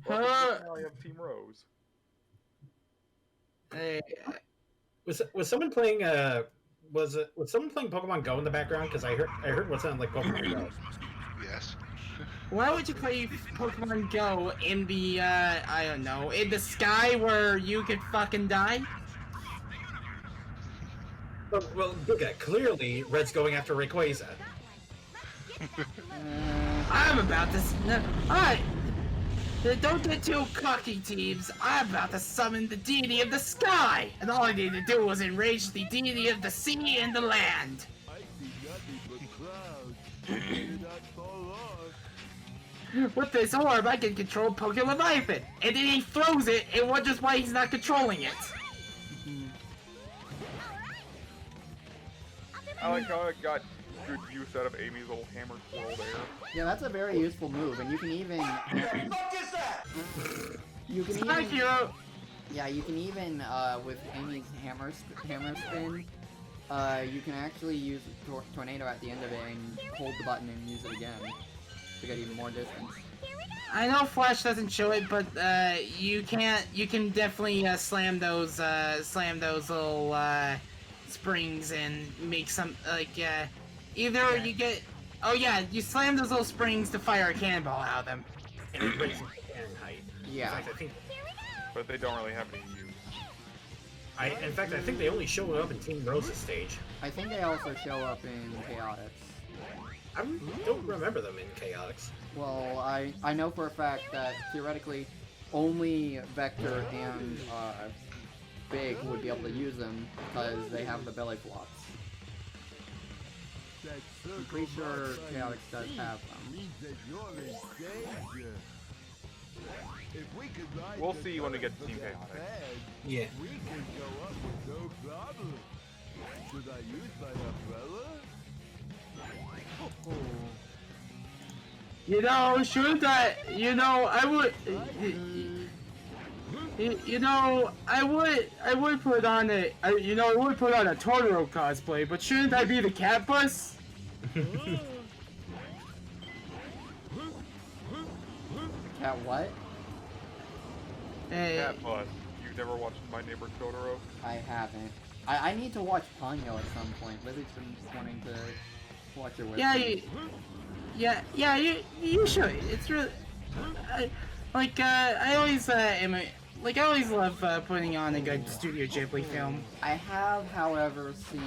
Now I have Team Rose. Was someone playing was someone playing Pokemon Go in the background? Because I heard what sounded like Pokemon Go. Yes. Why would you play Pokemon Go in the, I don't know, in the sky where you could fucking die? Well, Giga, clearly Red's going after Rayquaza. I'm about to... Alright! Don't get too cocky, teams. I'm about to summon the deity of the sky! And all I need to do was enrage the deity of the sea and the land! I see nothing but clouds. Do not fall off. With this orb, I can control Pokéleviathan! And then he throws it and wonders why he's not controlling it! I like how it got good use out of Amy's little hammer twirl there. Yeah, that's a very useful move, and you can even... What the fuck is that? You can Hi, even... Hero! Yeah, you can even, with Amy's hammer spin, you can actually use Tornado at the end of it and hold the button and use it again to get even more distance. I know Flash doesn't show it, but you can definitely slam those little springs and make some either you get you slam those little springs to fire a cannonball out of them. And it raises the cannon height. Yeah. In fact, I think. But they don't really have any use. In fact, I think they only showed up in Team Rose's stage. I think they also show up in Chaotix. I don't remember them in Chaotix. Well, I know for a fact that theoretically only Vector and Big would be able to use them because they have the belly flops. I'm pretty sure Chaotix does have them. Means that you're in danger. If we could ride We'll the see when we get to current Team of that Chaotix. bag, Yeah. we can go up with no problem. Should I use my umbrella? You know, should I? You know, I would. You know, I would put on a. I would put on a Totoro cosplay, but shouldn't I be the cat bus? Cat what? Cat Bus. You've never watched My Neighbor Totoro? I haven't. I need to watch Ponyo at some point. Lizzie's been wanting to watch it with me. Yeah, you should. It's really, I always I always love putting on a good Studio Ghibli film. I have, however, seen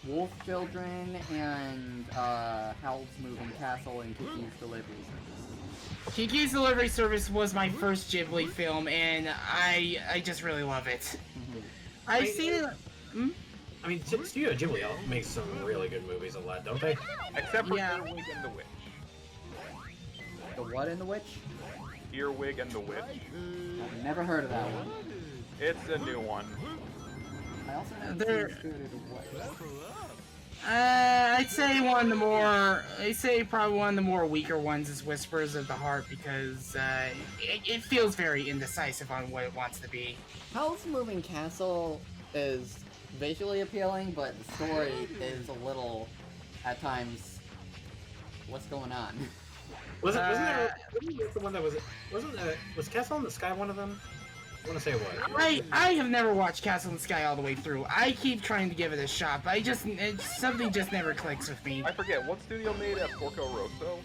Wolf Children and Howl's Moving Castle and Kiki's Delivery Service. Kiki's Delivery Service was my first Ghibli film, and I just really love it. I've seen it. I mean, Studio Ghibli makes some really good movies a lot, don't they? Except for Yeah. Earwig and the Witch. The what in the Witch? Earwig and the Witch. I've never heard of that one. It's a new one. I also haven't They're- seen Spirited Away. I'd say probably one of the more weaker ones is Whispers of the Heart because it feels very indecisive on what it wants to be. Howl's Moving Castle is visually appealing, but the story is a little, at times, what's going on? Wasn't the one that was Castle in the Sky one of them? I want to say it was. I have never watched Castle in the Sky all the way through. I keep trying to give it a shot, but something just never clicks with me. I forget, what studio made Porco Rosso?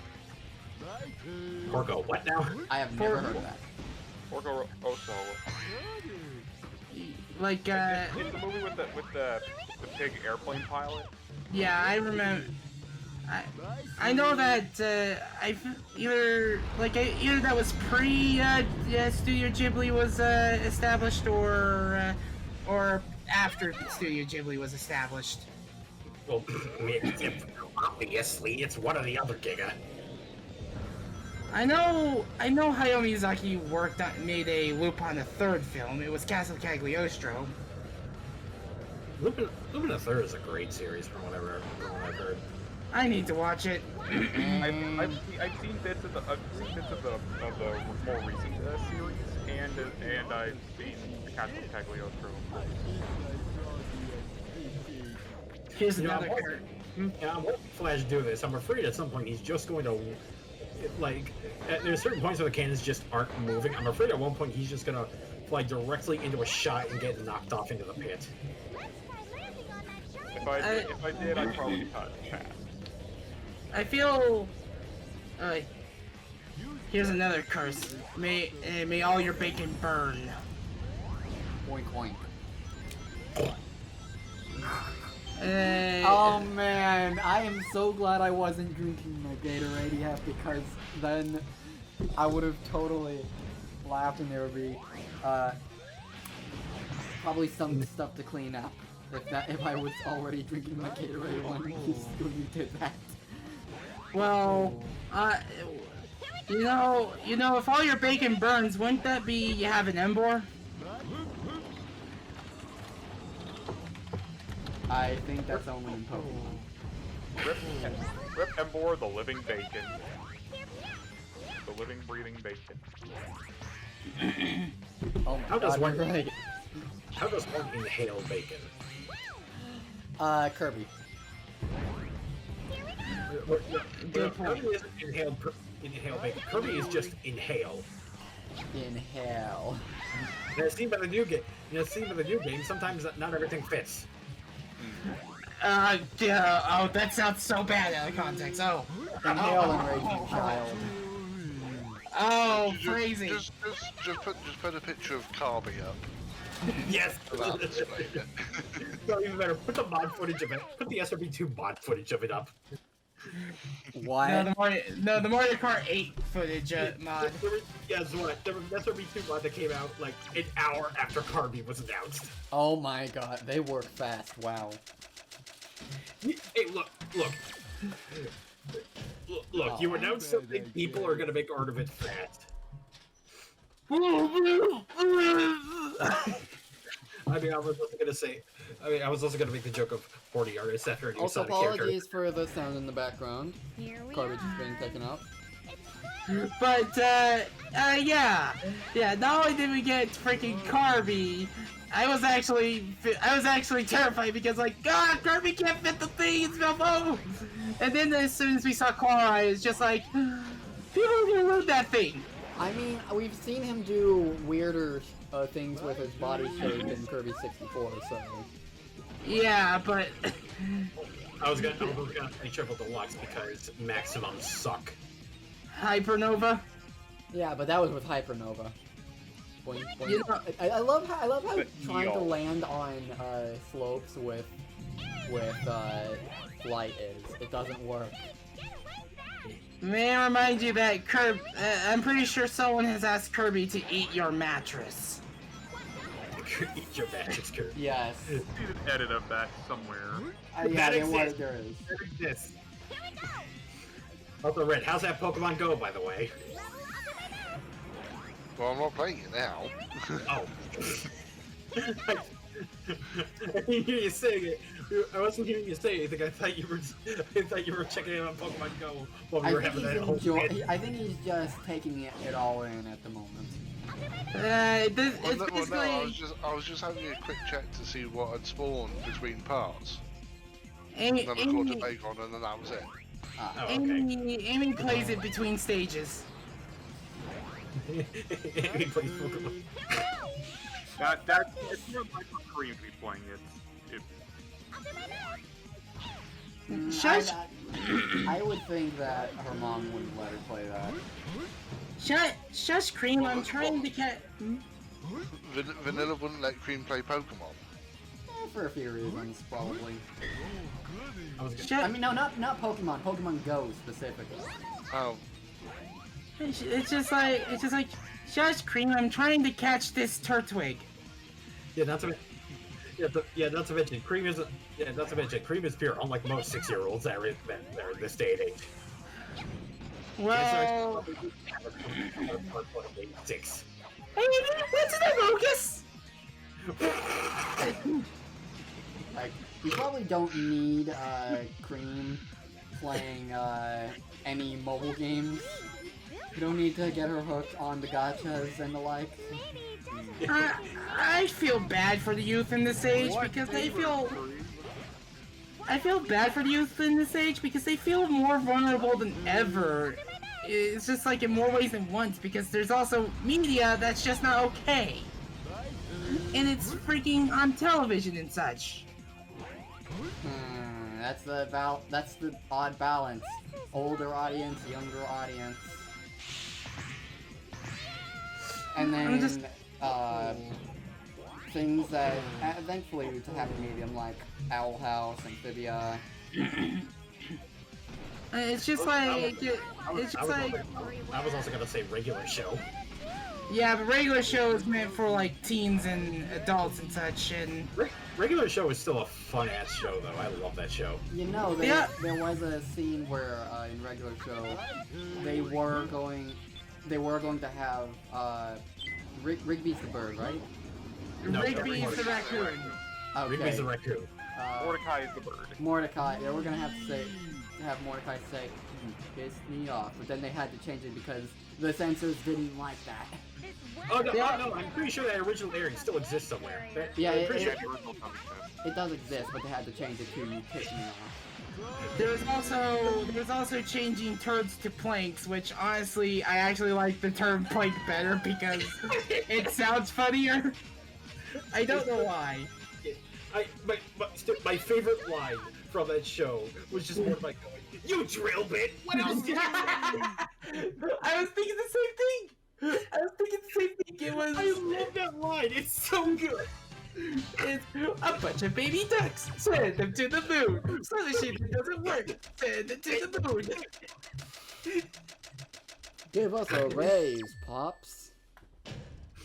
Porco, what now? I have never heard of that. Porco Rosso. Like, It's the movie with the pig airplane pilot. yeah, I remember. I know that either that was pre Studio Ghibli was established or after Studio Ghibli was established. Well, obviously, it's one or the other, Giga. I know Hayao Miyazaki made a Lupin the Third film. It was Castle Cagliostro. Lupin the Third is a great series from what I've heard. I need to watch it. I've seen bits of the more recent series, and I've seen the Castle Cagliostro. Here's another. I won't Flash do this. I'm afraid at some point he's just going to like, there's certain points where the cannons just aren't moving. I'm afraid at one point he's just gonna fly directly into a shot and get knocked off into the pit. If I did, I'd probably pass. I feel. Here's another curse. May all your bacon burn. Oink oink. Oh man, I am so glad I wasn't drinking my Gatorade yet, because then I would have totally laughed and there would be probably some stuff to clean up if I was already drinking my Gatorade when you did that. Well, you know, if all your bacon burns, wouldn't that be you have an Embor? I think that's only in Pokemon. Rip Embor, the living bacon. The living, breathing bacon. Oh my How does god, one- you're right. How does one inhale bacon? Kirby. Kirby isn't inhale bacon. Kirby is just inhale. Inhale. And seen by the new game. Sometimes not everything fits. Yeah, oh, that sounds so bad out of context. Oh. Inhale and Raging Child. Oh, phrasing. Just put a picture of Kirby up. Yes. That'll explain it. No, even better. Put the mod footage of it. Put the SRB2 mod footage of it up. What? No, the Mario Kart 8 footage mod. Yeah, Zwat. There was an SRB2 mod that came out like an hour after Kirby was announced. Oh my god, they work fast, wow. Hey, look. Look, you announce something, people are gonna make art of it fast. I mean, I was also gonna make the joke of 40 artists after a new Also, Sonic character. apologies for the sound in the background. Garbage is being taken up. But, yeah, not only did we get freaking Kirby, I was actually terrified because, like, God, Kirby can't fit the thing, it's no move! And then as soon as we saw Korai, it's just like, people are gonna load that thing! I mean, we've seen him do weirder things with his body shape in Kirby 64, so... Yeah, but... I was gonna say Triple Deluxe because maximums suck. Hypernova? Yeah, but that was with Hypernova. Boing, boing. You know, I love how trying to Yo. land on slopes with flight is. It doesn't work. may I remind you that I'm pretty sure someone has asked Kirby to eat your mattress. Eat your mattress, Kirby. Yes. You need an edit of that somewhere. Yeah, That there exists. is. There exists. Also, Red, how's that Pokemon Go, by the way? Well, I'm not playing it now. Oh. I didn't hear you saying it. I wasn't hearing you say anything. I thought you were checking in on Pokemon Go while we were having that whole bit. I think he's just taking it all in at the moment. It's Well, no, basically... I was just having a quick check to see what had spawned between parts. Amy, And then I caught a bacon, and then that was it. Ah. Oh, okay. Amy plays it between stages. He plays Pokemon. It's more like for Korean to be playing it. Shush! I would think that her mom wouldn't let her play that. Shush, Cream, I'm trying to get... Vanilla wouldn't let Cream play Pokemon. For a few reasons, probably. Shut... No, not Pokemon. Pokemon Go specifically. Oh, It's just like, Shush, Cream, I'm trying to catch this Turtwig. Yeah, not to mention, Cream is pure, unlike most 6-year-olds that are in this day and age. Well... 6. Hey, what's that, Lucas? Like, you probably don't need Cream playing any mobile games. You don't need to get her hooked on the gachas and the like. I feel bad for the youth in this age because they feel... I feel bad for the youth in this age because they feel more vulnerable than ever it's just like in more ways than once because there's also media that's just not okay. And it's freaking on television and such. That's the odd balance. Older audience, younger audience. And then things that thankfully to have a medium like Owl House, Amphibia. It's just like I was also gonna say regular show. yeah, but regular show is meant for like teens and adults and such, and Regular show is still a fun ass show though. I love that show. You know, there was a scene where in regular show they were going to have Rigby's the bird, right? No, Rigby is the raccoon. Okay. Rigby's the raccoon. Mordecai is the bird. Mordecai. They were gonna have Mordecai say, "Piss me off," but then they had to change it because the censors didn't like that. Oh no, no, I'm pretty sure that original airing still exists somewhere. Yeah, I'm pretty sure. it does exist, but they had to change it to "Piss me off." There's also changing turds to planks, which honestly I actually like the term plank better because it sounds funnier. I don't know why. My favorite line from that show was just more like going, "You drill bit! What else did you I was thinking the same thing! It was... I love that line, it's so good! It's a bunch of baby ducks. Send them to the moon. So the ship doesn't work. Send them to the moon. Give us a raise, Pops.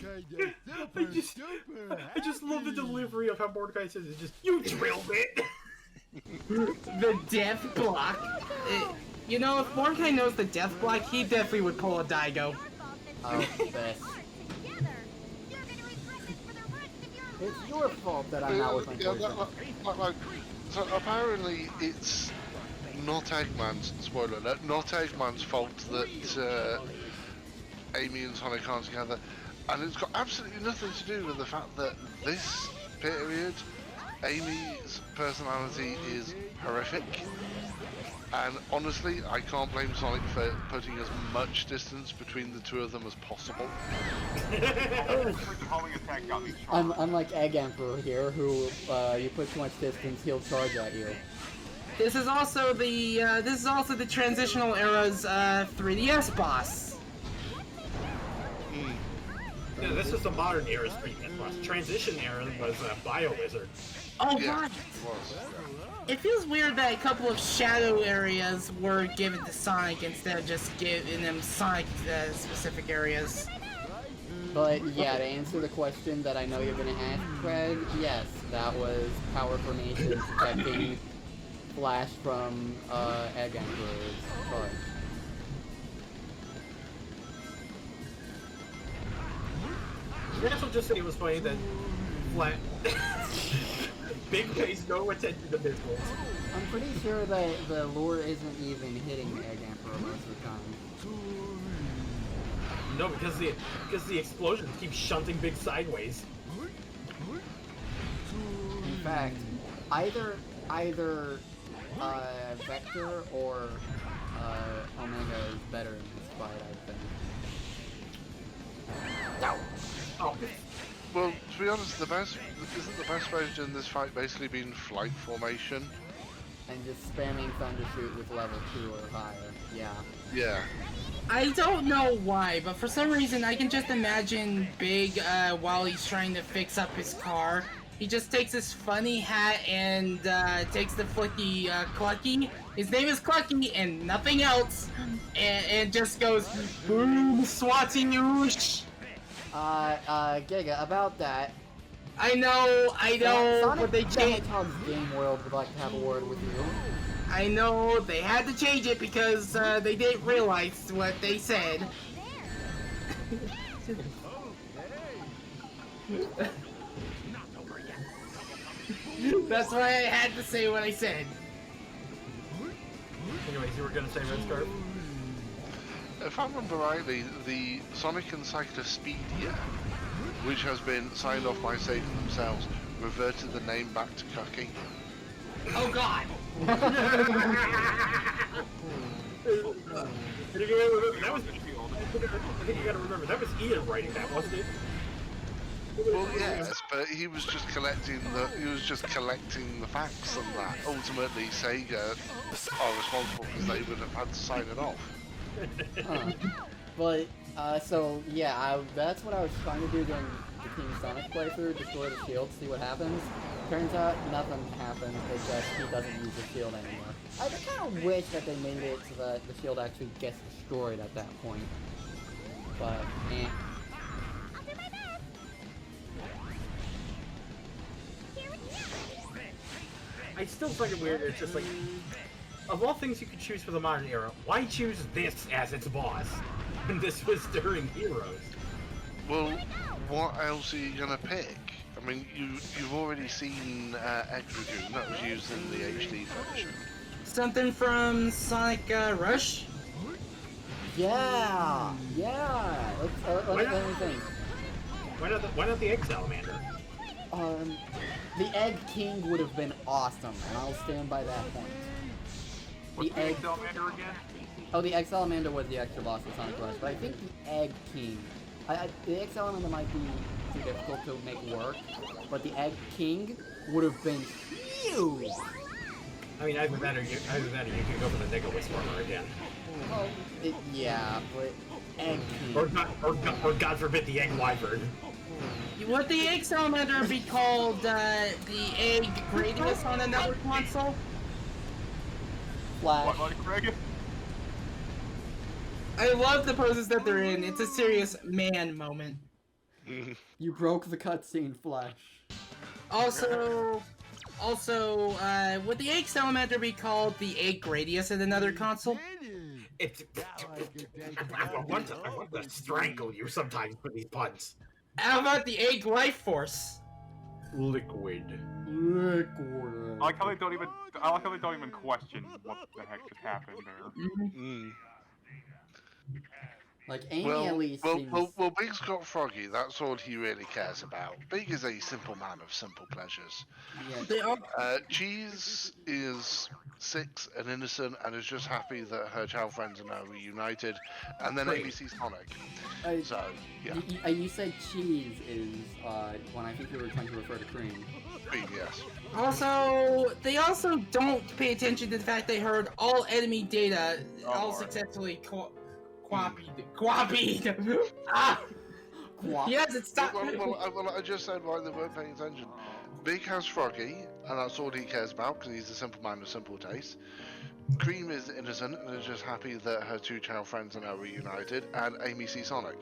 I just love the delivery of how Mordecai says it's just, "You drill bit!" The death block. You know, if Mordecai knows the death block, he definitely would pull a Daigo. Oh, best. It's your fault that I'm not with my boyfriend. So apparently it's not Eggman's, spoiler alert, not Eggman's fault that Amy and Sonic aren't together. And it's got absolutely nothing to do with the fact that this period, Amy's personality is horrific. And honestly, I can't blame Sonic for putting as much distance between the two of them as possible. Unlike Egg Emperor here, who you put too much distance, he'll charge at you. This is also the transitional era's 3DS boss. No, this is the modern era's 3DS boss. Transition era was Bio Wizard. Oh Yeah, god. it was. It feels weird that a couple of shadow areas were given to Sonic instead of just giving them Sonic specific areas. But yeah, to answer the question that I know you're gonna ask, Kreg, yes, that was Power Formation protecting Flash from Egg Emperor's charge. You guys will just say it was funny that Flat Big pays no attention to visuals. I'm pretty sure that the lure isn't even hitting Egg Emperor most of the time. No, because the explosions keep shunting Big sideways. In fact, either Vector or Omega is better in this fight, I think. Oh. Well, to be honest, isn't the best version in this fight basically been flight formation? And just spamming Thundershoot with level 2 or higher, yeah. Yeah. I don't know why, but for some reason I can just imagine Big, while he's trying to fix up his car, he just takes his funny hat and takes the flicky Clucky. His name is Clucky and nothing else, and just goes boom, swatty oosh. Giga, about that. I know, Sonic but they the changed. Hedgehog's Game World would like to have a word with you. I know, they had to change it because they didn't realize what they said. That's why I had to say what I said. Anyways, you were gonna say RedScarf? If I remember rightly, the Sonic Encyclopedia, which has been signed off by Sega themselves, reverted the name back to Cucky. Oh god! And if you remember, that was, I think you gotta remember, that was Ian writing that, wasn't it? Well, yes, but he was just collecting the facts and that. Ultimately, Sega are responsible because they would have had to sign it off. Huh. But, so, yeah, that's what I was trying to do during the Team Sonic playthrough, destroy the shield, see what happens. Turns out, nothing happens, it's just he doesn't use the shield anymore. I kind of wish that they made it so that the shield actually gets destroyed at that point. But, eh. I still find it weird, it's just like, of all things you could choose for the modern era, why choose this as its boss? And this was during Heroes. Well, what else are you gonna pick? I mean, you've already seen Egg Dragoon, that was used in the HD version. Something from Sonic Rush? Yeah! Yeah! Let me think. Why not the Egg Salamander? The Egg King would have been awesome, and I'll stand by that point. What's the Egg Salamander again? Oh, the Egg Salamander was the extra boss of Sonic Rush, but I think the Egg King... the Egg Salamander might be too difficult to make work, but the Egg King would have been huge! I mean, either that or you can go for the Nigga Whisperer again. Well, yeah, but Egg King... Or God forbid, the Egg Wyvern. Would the Egg Salamander be called the Egg Gradius on another console? Flash. What, Kreg? I love the poses that they're in. It's a serious man moment. You broke the cutscene, Flash. Also, would the Egg Salamander be called the Egg Gradius in another console? I want to strangle you sometimes with these puns. How about the Egg Life Force? Liquid. I like how they don't even question what the heck just happened there. Like, Amy at least seems... Well, Big's got Froggy, that's all he really cares about. Big is a simple man of simple pleasures. Yeah. Cheese is 6 and innocent and is just happy that her child friends are now reunited. And then Amy sees Sonic. So, yeah. You said cheese is, when I think you were trying to refer to cream. Cream, yes. Also, they also don't pay attention to the fact they heard all enemy data all successfully copied. Ah! Yes, it's not. Well, I just said why they weren't paying attention. Big has Froggy, and that's all he cares about because he's a simple man with simple taste. Cream is innocent and is just happy that her two child friends are now reunited, and Amy sees Sonic.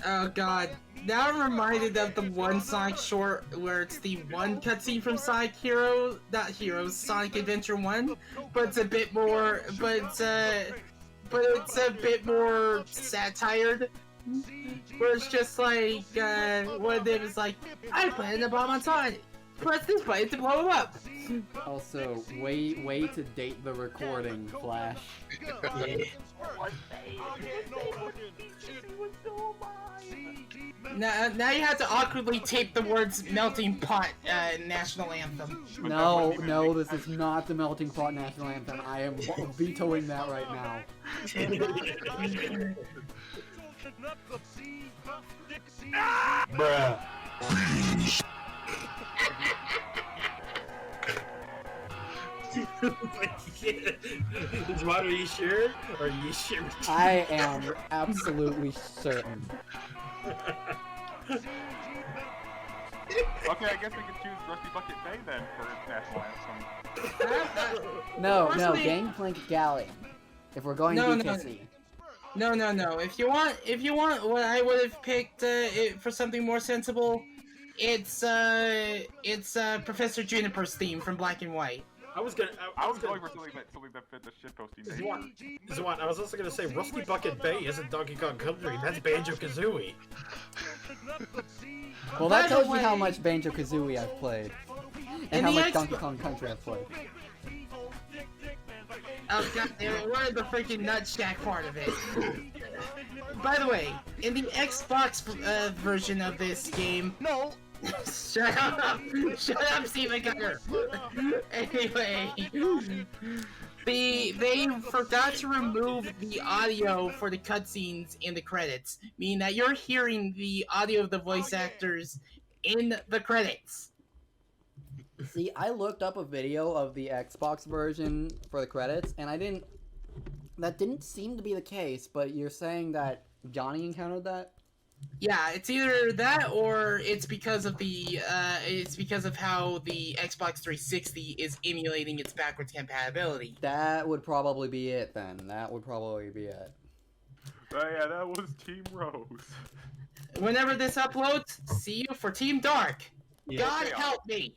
Oh god. Now I'm reminded of the one Sonic short where it's the one cutscene from Sonic Sonic Adventure 1, but it's a bit more, but it's a bit more satired. Where it's just like, one of them is like, I planted a bomb on Sonic. Press this button to blow him up. Also, way to date the recording, Flash. Now you have to awkwardly tape the words "melting pot" national anthem. No, this is not the melting pot national anthem. I am vetoing that right now. Bruh. Zwat, are you sure? Or are you sure? I am absolutely certain. Okay, I guess we could choose Rusty Bucket Bay then for national anthem. No, Gangplank Galley. If we're going DKC. No. If you want, what I would have picked for something more sensible, it's Professor Juniper's theme from Black and White. I was going for something that fit the shitposting nature. Zwat, I was also gonna say Rusty Bucket Bay isn't Donkey Kong Country, that's Banjo-Kazooie. Well, that tells you how much Banjo-Kazooie I've played. And how much Donkey Kong Country I've played. Oh god damn it, what is the freaking Nutshack part of it? By the way, in the Xbox version of this game, Shut up! Shut up, Steven Cutter! Anyway, they forgot to remove the audio for the cutscenes in the credits, meaning that you're hearing the audio of the voice actors in the credits. See, I looked up a video of the Xbox version for the credits, and that didn't seem to be the case, but you're saying that Johnny encountered that? Yeah, it's either that or it's because of how the Xbox 360 is emulating its backwards compatibility. That would probably be it then. That would probably be it. Oh yeah, that was Team Rose. Whenever this uploads, see you for Team Dark. Yeah. God Okay, help me.